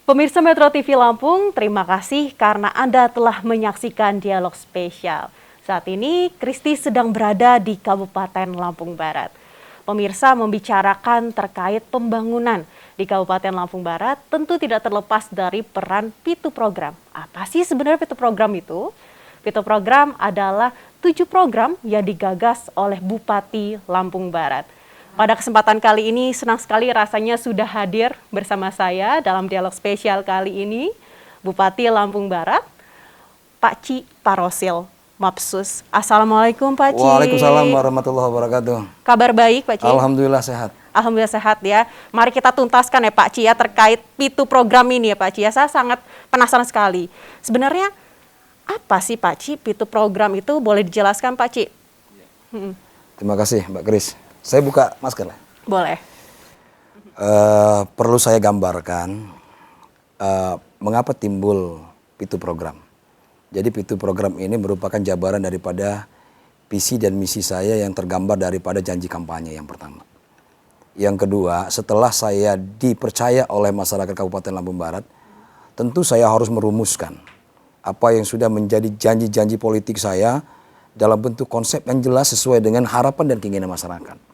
Pemirsa Metro TV Lampung, terima kasih karena Anda telah menyaksikan dialog spesial. Saat ini, Kristi sedang berada di Kabupaten Lampung Barat. Pemirsa membicarakan terkait pembangunan di Kabupaten Lampung Barat, tentu tidak terlepas dari peran Pitu Program. Apa sih sebenarnya Pitu Program itu? Pitu Program adalah 7 program yang digagas oleh Bupati Lampung Barat. Pada kesempatan kali ini senang sekali rasanya sudah hadir bersama saya dalam dialog spesial kali ini Bupati Lampung Barat, Pak Ci Parosil Mapsus. Assalamualaikum Pak Ci. Waalaikumsalam warahmatullahi wabarakatuh. Kabar baik Pak Ci? Alhamdulillah sehat. Alhamdulillah sehat ya. Mari kita tuntaskan ya Pak Ci ya terkait Pitu Program ini ya Pak Ci ya. Saya sangat penasaran sekali. Sebenarnya apa sih Pak Ci Pitu Program itu, boleh dijelaskan Pak Ci? Terima kasih Mbak Kris. Saya buka masker lah. Boleh. Perlu saya gambarkan mengapa timbul Pitu Program. Jadi Pitu Program ini merupakan jabaran daripada visi dan misi saya yang tergambar daripada janji kampanye yang pertama. Yang kedua, setelah saya dipercaya oleh masyarakat Kabupaten Lampung Barat, tentu saya harus merumuskan apa yang sudah menjadi janji-janji politik saya dalam bentuk konsep yang jelas sesuai dengan harapan dan keinginan masyarakat.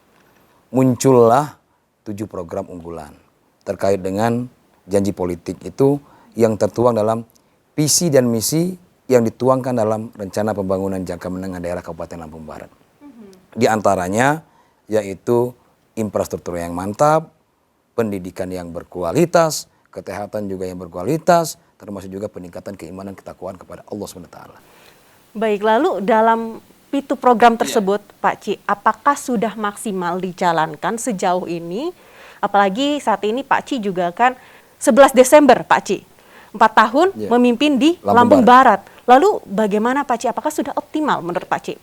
Muncullah 7 program unggulan terkait dengan janji politik itu yang tertuang dalam visi dan misi yang dituangkan dalam rencana pembangunan jangka menengah daerah Kabupaten Lampung Barat. Di antaranya yaitu infrastruktur yang mantap, pendidikan yang berkualitas, kesehatan juga yang berkualitas, termasuk juga peningkatan keimanan ketakwaan kepada Allah SWT. Baik, lalu dalam Pitu Program tersebut, Pak Ci, apakah sudah maksimal dijalankan sejauh ini? Apalagi saat ini Pak Ci juga kan 11 Desember Pak Ci, 4 tahun memimpin di Lampung Barat. Lalu bagaimana Pak Ci, apakah sudah optimal menurut Pak Ci?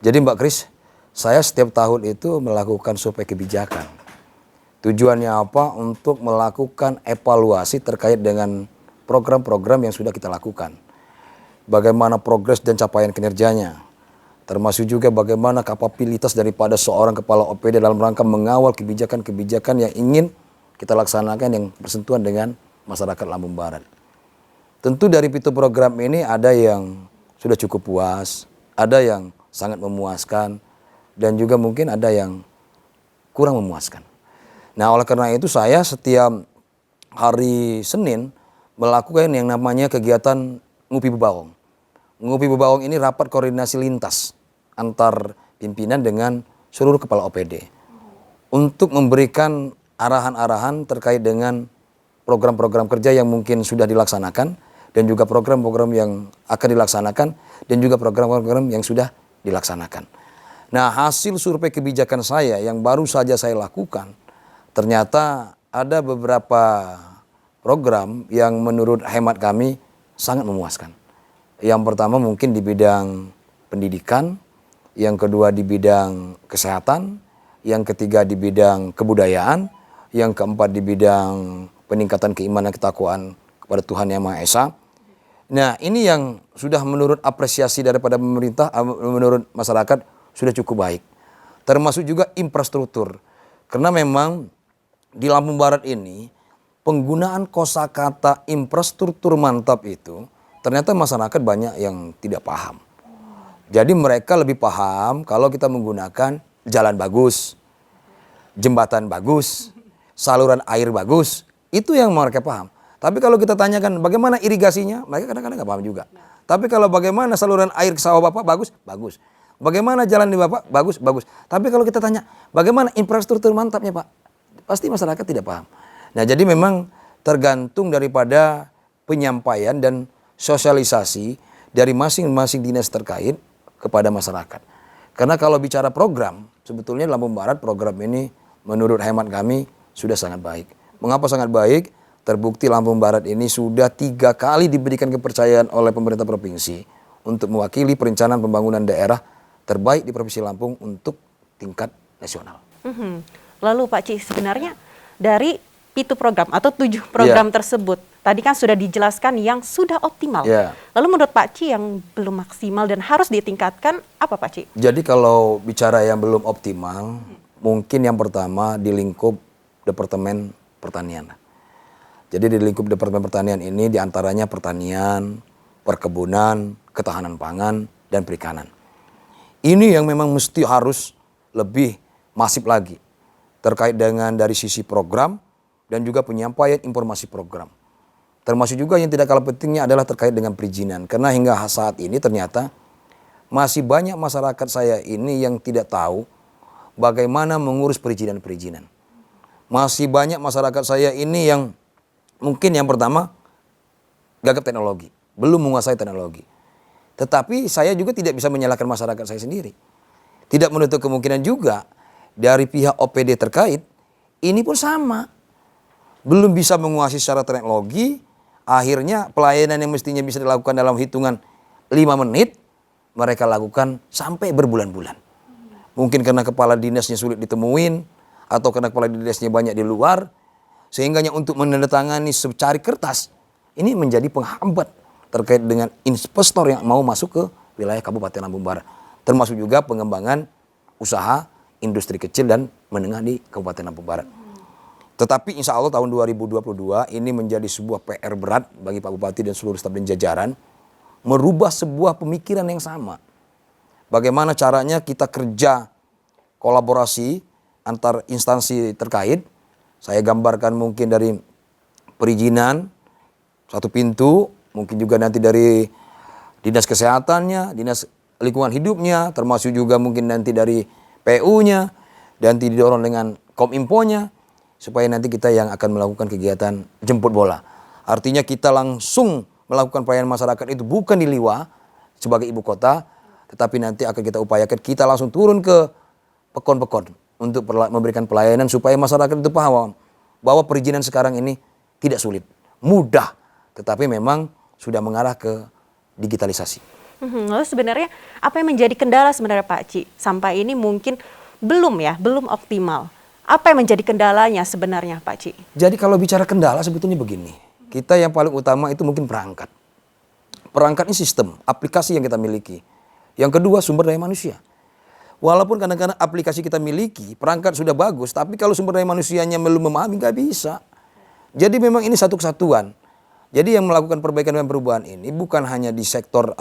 Jadi Mbak Kris, saya setiap tahun itu melakukan survei kebijakan. Tujuannya apa? Untuk melakukan evaluasi terkait dengan program-program yang sudah kita lakukan. Bagaimana progres dan capaian kinerjanya. Termasuk juga bagaimana kapabilitas daripada seorang kepala OPD dalam rangka mengawal kebijakan-kebijakan yang ingin kita laksanakan yang bersentuhan dengan masyarakat Lampung Barat. Tentu dari Pitu Program ini ada yang sudah cukup puas, ada yang sangat memuaskan, dan juga mungkin ada yang kurang memuaskan. Nah, oleh karena itu saya setiap hari Senin melakukan yang namanya kegiatan Ngupi Bebawang. Ngupi Bebawang ini rapat koordinasi lintas antar pimpinan dengan seluruh kepala OPD untuk memberikan arahan-arahan terkait dengan program-program kerja yang mungkin sudah dilaksanakan dan juga program-program yang akan dilaksanakan dan juga program-program yang sudah dilaksanakan. Nah, hasil survei kebijakan saya yang baru saja saya lakukan, ternyata ada beberapa program yang menurut hemat kami sangat memuaskan. Yang pertama mungkin di bidang pendidikan, yang kedua di bidang kesehatan, yang ketiga di bidang kebudayaan, yang keempat di bidang peningkatan keimanan ketakwaan kepada Tuhan Yang Maha Esa. Nah, ini yang sudah menurut apresiasi daripada pemerintah, menurut masyarakat sudah cukup baik. Termasuk juga infrastruktur. Karena memang di Lampung Barat ini penggunaan kosakata infrastruktur mantap itu ternyata masyarakat banyak yang tidak paham. Jadi mereka lebih paham kalau kita menggunakan jalan bagus, jembatan bagus, saluran air bagus, itu yang mereka paham. Tapi kalau kita tanyakan bagaimana irigasinya, mereka kadang-kadang nggak paham juga. Tapi kalau bagaimana saluran air ke sawah Bapak, bagus, bagus. Bagaimana jalan di Bapak, bagus, bagus. Tapi kalau kita tanya bagaimana infrastruktur mantapnya Pak, pasti masyarakat tidak paham. Nah, jadi memang tergantung daripada penyampaian dan sosialisasi dari masing-masing dinas terkait kepada masyarakat. Karena kalau bicara program, sebetulnya Lampung Barat program ini menurut hemat kami sudah sangat baik. Mengapa sangat baik? Terbukti Lampung Barat ini sudah 3 kali diberikan kepercayaan oleh pemerintah provinsi untuk mewakili perencanaan pembangunan daerah terbaik di Provinsi Lampung untuk tingkat nasional. Lalu Pak Ci, sebenarnya dari Pitu Program atau 7 program tersebut, tadi kan sudah dijelaskan yang sudah optimal. Lalu menurut Pak Ci yang belum maksimal dan harus ditingkatkan apa Pak Ci? Jadi kalau bicara yang belum optimal, mungkin yang pertama di lingkup Departemen Pertanian. Jadi di lingkup Departemen Pertanian ini diantaranya pertanian, perkebunan, ketahanan pangan, dan perikanan. Ini yang memang mesti harus lebih masif lagi terkait dengan dari sisi program dan juga penyampaian informasi program. Termasuk juga yang tidak kalah pentingnya adalah terkait dengan perizinan. Karena hingga saat ini ternyata masih banyak masyarakat saya ini yang tidak tahu bagaimana mengurus perizinan-perizinan. Masih banyak masyarakat saya ini yang mungkin yang pertama gagap teknologi, belum menguasai teknologi. Tetapi saya juga tidak bisa menyalahkan masyarakat saya sendiri. Tidak menutup kemungkinan juga dari pihak OPD terkait ini pun sama. Belum bisa menguasai secara teknologi, akhirnya pelayanan yang mestinya bisa dilakukan dalam hitungan 5 menit, mereka lakukan sampai berbulan-bulan. Mungkin karena kepala dinasnya sulit ditemuin, atau karena kepala dinasnya banyak di luar, sehingga untuk menandatangani secari kertas, ini menjadi penghambat terkait dengan investor yang mau masuk ke wilayah Kabupaten Lampung Barat. Termasuk juga pengembangan usaha industri kecil dan menengah di Kabupaten Lampung Barat. Tetapi insya Allah tahun 2022 ini menjadi sebuah PR berat bagi Pak Bupati dan seluruh staf dan jajaran, merubah sebuah pemikiran yang sama. Bagaimana caranya kita kerja kolaborasi antar instansi terkait. Saya gambarkan mungkin dari perizinan, satu pintu, mungkin juga nanti dari dinas kesehatannya, dinas lingkungan hidupnya, termasuk juga mungkin nanti dari PU-nya, dan didorong dengan Kominfo-nya, supaya nanti kita yang akan melakukan kegiatan jemput bola. Artinya kita langsung melakukan pelayanan masyarakat itu bukan di Liwa sebagai ibu kota, tetapi nanti akan kita upayakan kita langsung turun ke pekon-pekon untuk memberikan pelayanan supaya masyarakat itu paham bahwa perizinan sekarang ini tidak sulit, mudah, tetapi memang sudah mengarah ke digitalisasi. Lalu sebenarnya apa yang menjadi kendala sebenarnya Pak Ci? Sampai ini mungkin belum optimal. Apa yang menjadi kendalanya sebenarnya Pak Ci? Jadi kalau bicara kendala sebetulnya begini, kita yang paling utama itu mungkin perangkat. Perangkat ini sistem, aplikasi yang kita miliki. Yang kedua sumber daya manusia. Walaupun kadang-kadang aplikasi kita miliki, perangkat sudah bagus, tapi kalau sumber daya manusianya belum memahami nggak bisa. Jadi memang ini satu kesatuan. Jadi yang melakukan perbaikan dan perubahan ini bukan hanya di sektor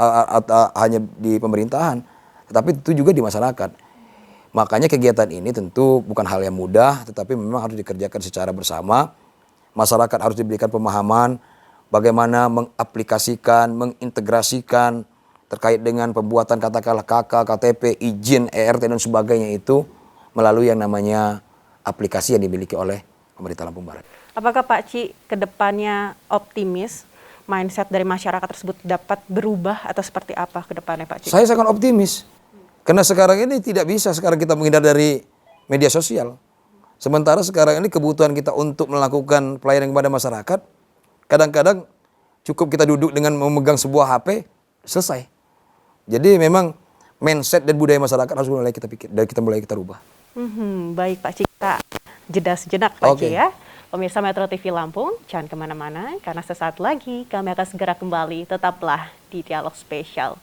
hanya di pemerintahan, tetapi itu juga di masyarakat. Makanya kegiatan ini tentu bukan hal yang mudah, tetapi memang harus dikerjakan secara bersama. Masyarakat harus diberikan pemahaman bagaimana mengaplikasikan, mengintegrasikan terkait dengan pembuatan katakanlah KK, KTP, izin, ERT dan sebagainya itu melalui yang namanya aplikasi yang dimiliki oleh pemerintah Lampung Barat. Apakah Pak Ci kedepannya optimis mindset dari masyarakat tersebut dapat berubah atau seperti apa ke depannya Pak Ci? Saya sangat optimis. Karena sekarang ini tidak bisa sekarang kita menghindar dari media sosial. Sementara sekarang ini kebutuhan kita untuk melakukan pelayanan kepada masyarakat, kadang-kadang cukup kita duduk dengan memegang sebuah HP, selesai. Jadi memang mindset dan budaya masyarakat harus mulai kita pikir, dan kita rubah. Baik Pak Ci, kita jeda sejenak Pak Ci ya. Pemirsa Metro TV Lampung, jangan kemana-mana karena sesaat lagi kami akan segera kembali. Tetaplah di Dialog Spesial.